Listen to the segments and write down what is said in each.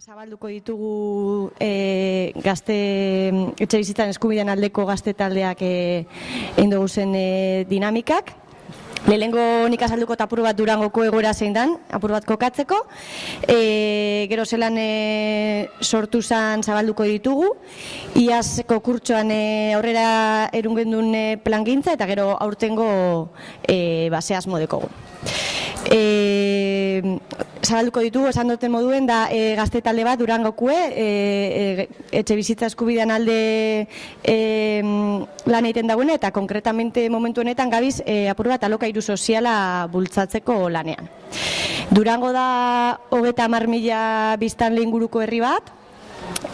Zabalduko ditugu gazte etxebizitzan eskubideen aldeko gazte taldeak egin dugu zen dinamikak. Lehenengo nik azalduko apur bat Durangoko egoera zein dan, apur bat kokatzeko. Gero zelan sortu zan zabalduko ditugu. Iazko kurtsoan aurrera erungendun plangintza eta gero aurtengo zehazmo dekogu. Zabalduko ditugu, esan duten moduen, da gazte talde bat Durangokue, etxe bizitza eskubidean alde lan egiten dagoen eta konkretamente momentu honetan gabiz apur bat alokairu soziala bultzatzeko lanean. Durango da 30.000 biztanle inguruko herri bat,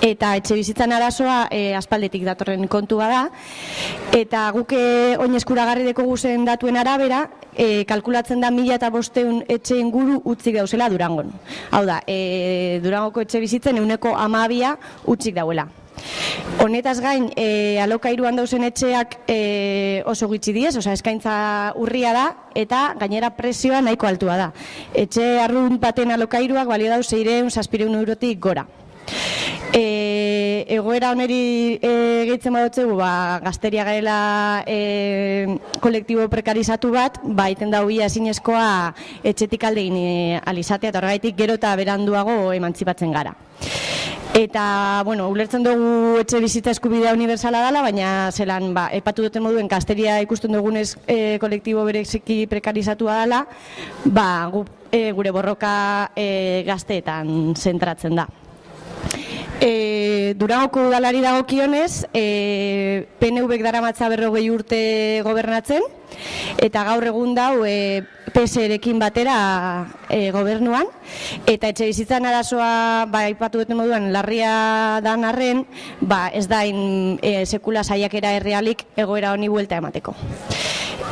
eta etxe bizitzan arazoa aspaldetik datorren kontua da, eta guk oin eskuragarri dekogu zen datuen arabera, kalkulatzen da 1.500 etxe inguru utzik dauzela Durangon. Hau da, Durangoko etxe bizitzen 12% utzik dauela. Honetaz gain, alokairuan dauzen etxeak oso gutxi diez, eskaintza urria da, eta gainera prezioa nahiko altua da. Etxe arrunt baten alokairuak balio dauz 600-700 eurotik gora. Egoera oneri gehitzen badotzegu, gazteria garela kolektibo prekarizatu bat, iten dau ia ezinezkoa etxetik aldegin alizatea, eta horregaitik gero eta beranduago emantzipatzen gara. Eta, ulertzen dugu etxe bizitza eskubidea unibertsala dela, baina zelan, epatu duten moduen gazteria ikusten dugunez kolektibo bereziki prekarizatuta dela, gure borroka gazteetan zentratzen da. Durangoko udalari dagokionez, PNV-ek daramatza 40 urte gobernatzen, eta gaur egun dau PSR-ekin batera gobernuan, eta etxe bizitzan arazoa, aipatu duten moduan, larria dan arren, ez da sekula saiakera errealik egoera honi buelta emateko.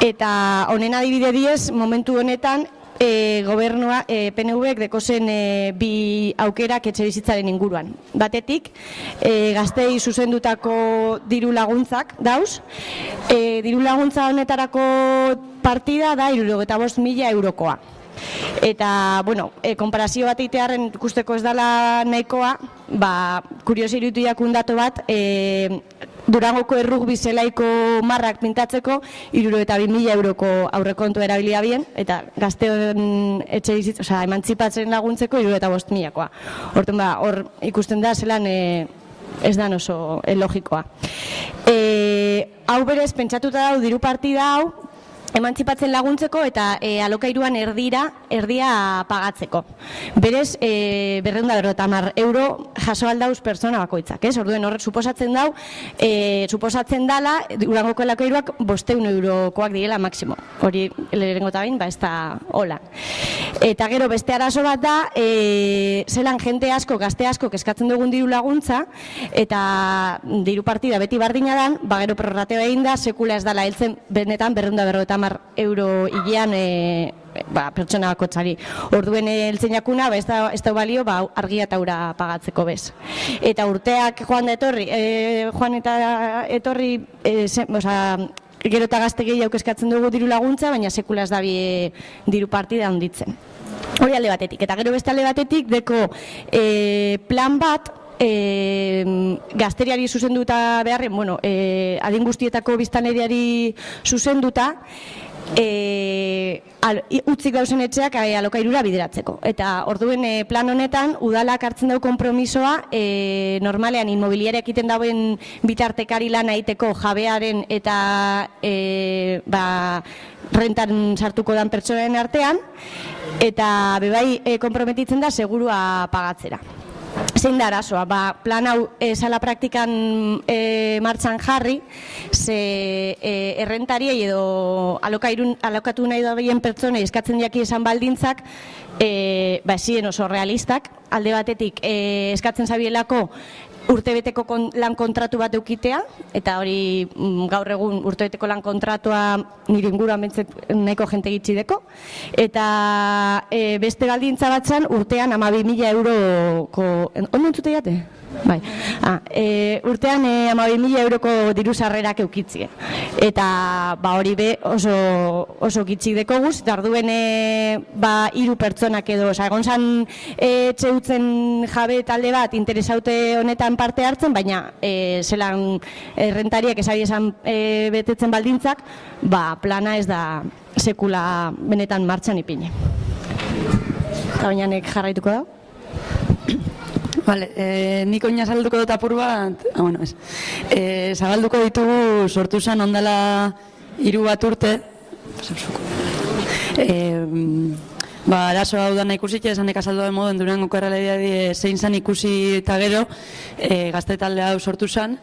Eta honen adibide diez, momentu honetan, gobernua PNV-ek dekozen bi aukerak etxe bizitzaren inguruan. Batetik, gaztei zuzendutako diru laguntzak dauz. Diru laguntza honetarako partida da 75.000 eurokoa. Eta, konparazio bat egitearen ikusteko ez dela nahikoa, kurioso iruditu jakun datu bat, Durangoko errugbi zelaiko marrak pintatzeko 72.000 euroko aurrekontu erabilia bien, eta gazteon etxe bizitza, emantzipatzen laguntzeko 75.000koa. Horten hor ikusten da zelan ez da oso logikoa. Hau berez, pentsatuta dau diru partida hau, emantzipatzen laguntzeko eta alokairuan erdia pagatzeko. Berez, 250 euro jaso aldauz pertsona bakoitzak. Orduen horrek suposatzen dala, Durangoko alokairuak 500 eurokoak direla maksimo. Hori lehenengo eta bain, ez da hola. Eta gero beste arazo bat da, zelan jente asko, gazte asko eskatzen dugun diru laguntza, eta diru partida beti bardina dan, gero prorrateo egin da, sekula ez dala heltzen benetan 250 euro hilean pertsona bakoitzari. Orduen heltzen jakuna, ez da balio argia eta ura pagatzeko bez. Eta urteak joan eta etorri, gero eta gazte gehiago eskatzen dugu diru laguntza, baina sekula ez da diru partida handitzen. Hori alde batetik. Eta gero beste alde batetik, deko plan bat, gazteriari zuzenduta beharren, adin guztietako biztanleriari zuzenduta, utzik dauzen etxeak alokairura bideratzeko. Eta orduen plan honetan, udalak hartzen dugu konpromisoa, normalean inmobiliaria egiten dauen bitartekari lan egiteko jabearen eta rentan sartuko dan pertsonen artean, eta bebai konprometitzen da segurua pagatzera. Zein da arazoa? Plan hau esala praktikan martxan jarri, ze errentariei edo alokatu nahi dabien pertsonei eskatzen jaki esan baldintzak, ezien oso realistak, alde batetik eskatzen zabielako urtebeteko lan kontratu bat eukitea, eta hori gaur egun urtebeteko lan kontratua nire inguruan nahiko jente gitxideko, eta beste baldintza batzan urtean 12.000 euroko... Ondo entzute jate? Bai. Urtean 12.000 euroko diru sarrerak eukitzie. Eta hori be oso gitxik dekoguz, eta orduen 3 pertsonak edo, egon zan etxeutzen jabe talde bat interesaute honetan parte hartzen, baina zelan rentariak esari esan betetzen baldintzak, plana ez da sekula benetan martxan ipini. Eta bainanek jarraituko da? Vale, nik oina zabalduko dut apur bat, zabalduko ditugu sortu zen ondala 3 bat urte, arazo hau dana ikusi, esanek azaldu den moden Durango errealitatea zein zan ikusi eta gero, gazte talde hau sortu zen.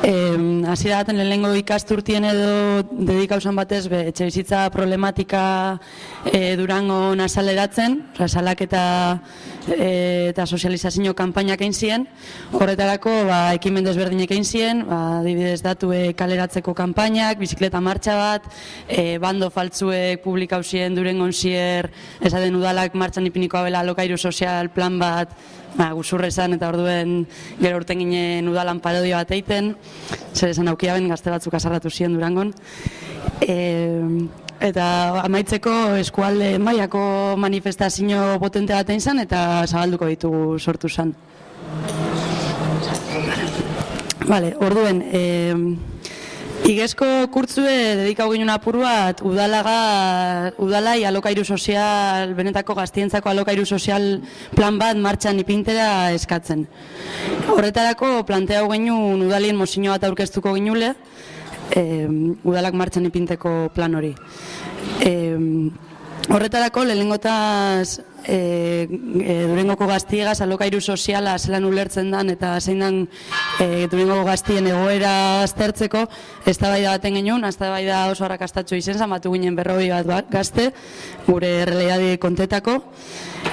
Hasiera baten lehenengo ikasturtien edo dedikauzan batez etxebizitza problematika Durango azaleratzen, salak eta sozializazio kanpainak egin ziren. Horretarako ekimen desberdinek egin ziren, adibidez datue kaleratzeko kanpainak, bizikleta martxa bat, bando faltzuek publikau ziren Durangon zier, esaten udalak martxan ipiniko abela alokairu sozial plan bat, guzurre esan eta orduen gero urten ginen udalan parodio bat egiten, zer esan aukiaben gazte batzuk azarratu ziren Durangon. Eta amaitzeko eskualde mailako manifestazio potente bat egin zen eta zabalduko ditugu sortu zen. Orduen, igezko kurtzue dedikau ginen apur bat udalai alokairu sozial, benetako gaztientzako alokairu sozial plan bat martxan ipintera eskatzen. Horretarako planteau ginen udalien mozio bat aurkeztuko ginule, udalak martxan ipinteko plan hori. Horretarako lehenengotaz Durangoko gaztiegaz alokairu soziala zelan ulertzen dan eta zein dan Durangoko gaztien egoera aztertzeko eztabaida baten genuen, eztabaida oso arrakastatxo izen, zamatu ginen 40 bat gazte, gure errealitate kontetako,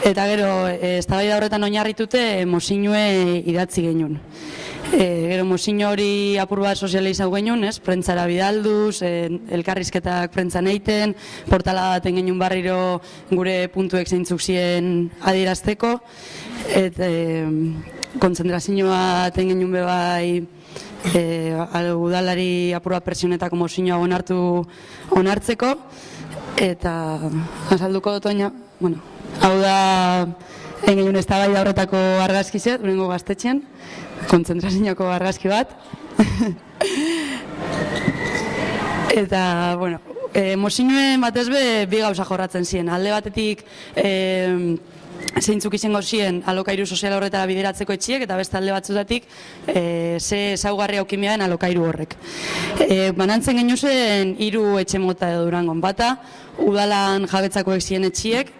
eta gero eztabaida horretan oinarritute mozinue idatzi genuen. Gero mozino hori apur bat sozializau genuen, prentzara bidalduz, elkarrizketak prentzan eiten, portala baten genuen barriro gure puntuek zeintzuk ziren adierazteko, eta kontzentrazioa baten genuen bebai udalari apur bat presionetako mozinoa onartzeko, eta azalduko dut oina, hau da egin genuen eztabaida horretako argazkizet, Durango gaztetxean, kontzentrazioako argazki bat. Eta, mozinuen batez bi gauza jorratzen ziren. Alde batetik zeintzuk izango ziren alokairu sozial horretara bideratzeko etxiek, eta beste alde batzutatik ze ezaugarri aukimiaen alokairu horrek. Banantzen genuzen 3 etxe mota edo Durangon. Bata, udalan jabetzakoek ziren etxiek,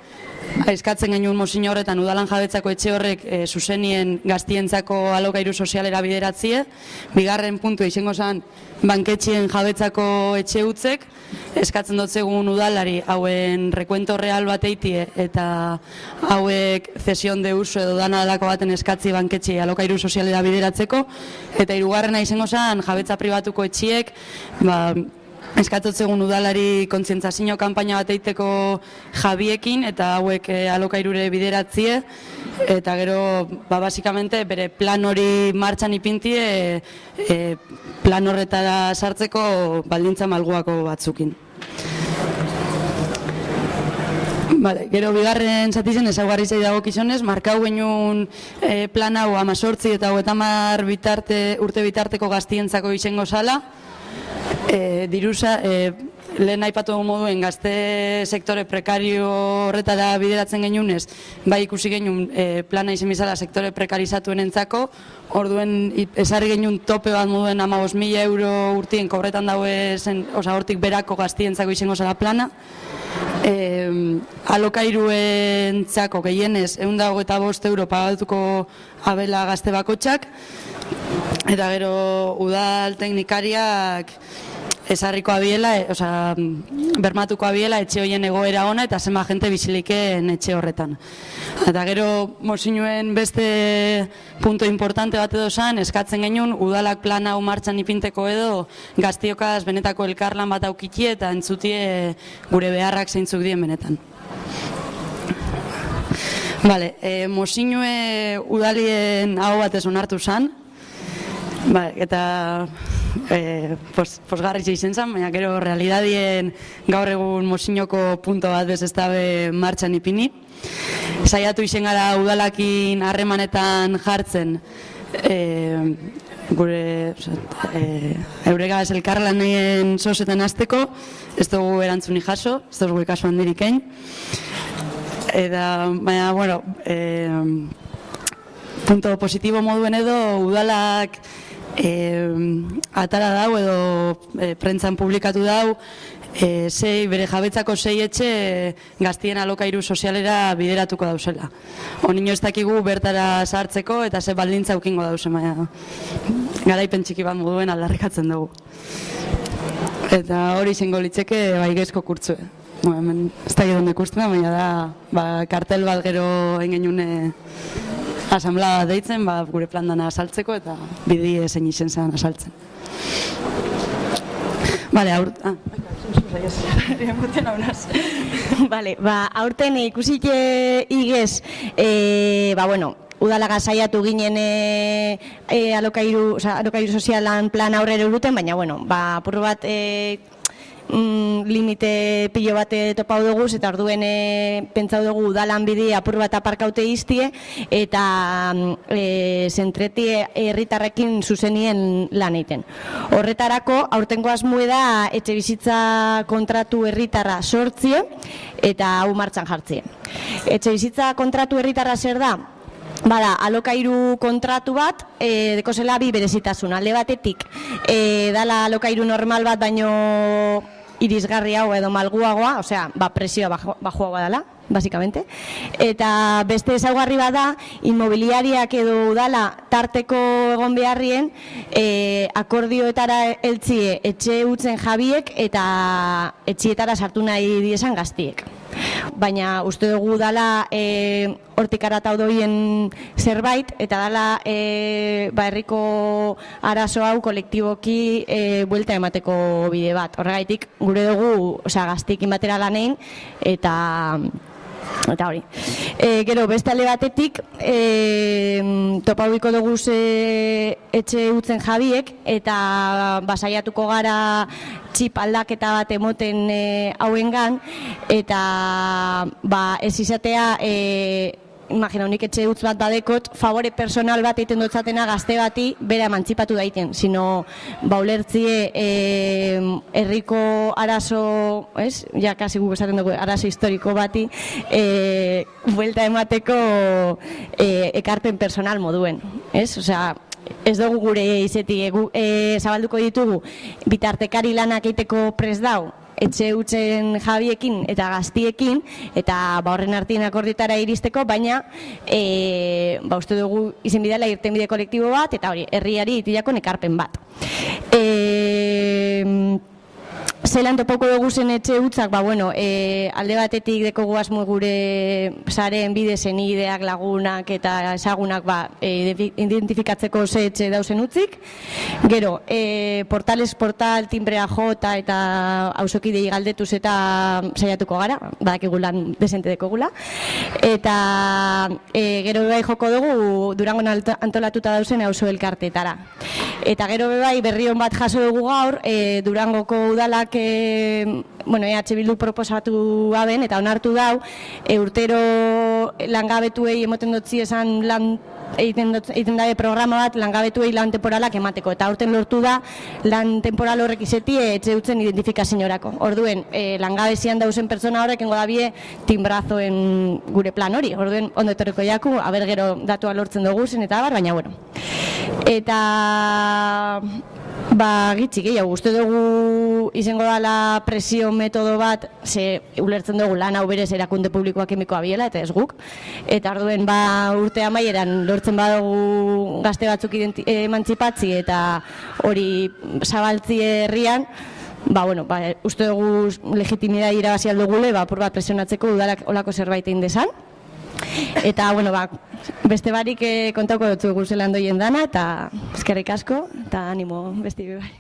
eskatzen genuen mozino horretan udalan jabetzako etxe horrek zuzenien gaztientzako alokairu sozialera bideratzie. Bigarren puntu izango zen banketxien jabetzako etxe utzek, eskatzen dutzegun udalari hauen rekuento real bat eitie eta hauek zesion de uso edo dana dalako baten eskatzi banketxi alokairu sozialera bideratzeko, eta hirugarrena izango zen jabetza pribatuko etxiek eskatotzegun udalari kontzientzazio kanpaina bat eiteko jabiekin eta hauek alokairure bideratzie, eta gero basikamente bere plan hori martxan ipintie plan horretara sartzeko baldintza malguako batzukin. Gero bigarren zatizen ezaugarri zei dago kizonez, markau genuen plan hau 18 eta 30 urte bitarteko gaztientzako izango zala. Diruza, lehen aipatu moduen gazte sektore prekario horretara bideratzen genunez, bai ikusi genuen plana izen bizala sektore prekarizatuen entzako, orduen esarri genuen tope bat moduen 15.000 euro urtien kobretan daue zen, hortik berako gaztientzako izango zela plana. Alokairuen txako gehienez 125 euro pagatuko abela gazte bakotxak, eta gero udal teknikariak esarriko abiela, bermatuko abiela etxe horien egoera ona eta zenba jente biziliken etxe horretan. Eta gero mozinuen beste punto importante bat edo zen, eskatzen genuen udalak plan hau martxan ipinteko edo gaztiokaz benetako elkarlan bat aukitie eta entzutie gure beharrak zeintzuk dien benetan. Bale, Mosinue udalien hau batez onartu zan, eta posgarritxe izen zan, baina gero realidadien gaur egun Mosiñoko punto bat bez ez dabe martxan ipini. Saiatu izen gara udalakin harremanetan jartzen, gure euregaz elkarlanien sosetan azteko, ez dugu erantzuni jaso, ez dugu kasu handirik egin. Eta, baina, bueno, punto positibo moduen edo udalak atara dau edo prentzan publikatu dau bere jabetzako 6 etxe gaztien alokairu sozialera bideratuko dauzela. Onino ez dakigu bertara sartzeko eta ze baldintza ukingo dauzen, baina garaipen txiki bat moduen aldarrikatzen dugu. Eta hori izango litzeke baigezko kurtzue. Hemen ez da gero ikusten, baina da kartel bat gero engenune asamblea deitzen, gure plan dana asaltzeko eta bidi zein izen zen asaltzen. Bale, aurten ikusik igez, udalaga saiatu ginen alokairu sozialan plan aurrera uruten, baina, apur bat limite pilo bat topau dugu, eta orduen pentsau dugu udalan bidi apur bat aparkaute iztie, eta zentreti herritarrekin zuzenien lan egiten. Horretarako, aurtengo asmoe da etxe bizitza kontratu herritarra sortzie, eta hau martxan jartzie. Etxe bizitza kontratu herritarra zer da? Bada, alokairu kontratu bat, dekozela bi berezitasun. Alde batetik, dala alokairu normal bat, baino irisgarri hau edo malguagoa, osea, presioa bajuagoa dela, basikamente. Eta beste ezaugarri bada, inmobiliariak edo udala tarteko egon beharrien, akordioetara heltzie etxe utzen jabiek eta etxietara sartu nahi diesan gaztiek. Baina uste dugu dala hortik aratau doien zerbait, eta dala herriko arazo hau kolektiboki buelta emateko bide bat. Horregaitik gure dugu gaztiekin batera lanein, eta hori. Gero, beste alde batetik, topauiko dugu etxe utzen jabiek, eta basaiatuko gara txip aldaketa bat emoten hauengan, eta ez izatea, imagina, unik etxe utz bat badekot, favore personal bat egiten dutzatena gazte bati bera emantzipatu daiten, sino ulertzie herriko arazo, ja kasi guk esaten dugu arazo historiko bati, buelta emateko ekarpen personal moduen, osea, ez dugu gure izeti, zabalduko ditugu bitartekari lanak egiteko prest dau, etxe utzen jabiekin eta gaztiekin, eta horren artien akordiotara iristeko, baina uste dugu izen bidela irtenbide kolektibo bat, eta hori, herriari itilakon ekarpen bat. Zelan topoko dugu zen etxe utzak, alde batetik dekogu asmo gure sareen bide zenideak, lagunak eta ezagunak identifikatzeko ze etxe dauzen utzik. Gero, portales portal, timbrea jota eta hausokidei galdetuz eta saiatuko gara, badakigu lan desente dekogula. Eta gero bebai joko dugu Durangon antolatuta dauzen hauso elkartetara. Eta gero bebai berri hon bat jaso dugu gaur, Durangoko udalak EH Bildu proposatu gaben eta onartu dau, urtero langabetuei emoten dutzi esan lan egiten dabe programa bat langabetuei lan temporalak emateko, eta aurten lortu da lan temporal horrek izeti etxe utzen identifikazioarako. Orduen, langabezian dauzen pertsona horrek engo dabie timbrazoen gure plan hori. Orduen, ondo etorreko jaku, aber gero datua lortzen dugu zen eta baina bueno. Eta gitzik, uste dugu izango dela presio metodo bat, ze ulertzen dugu lan hau berez erakunde publikoak emikoa biela, eta ez guk. Eta orduen urte amaieran lortzen badugu gazte batzuk emantzipatzi eta hori zabaltzi herrian, uste dugu legitimidad irabazi aldugule, apur bat presionatzeko udalak olako zerbait egin desan. Eta, beste barik kontauko dutzu guzelan doien dana, eta eskerrik asko, eta animo besti bai.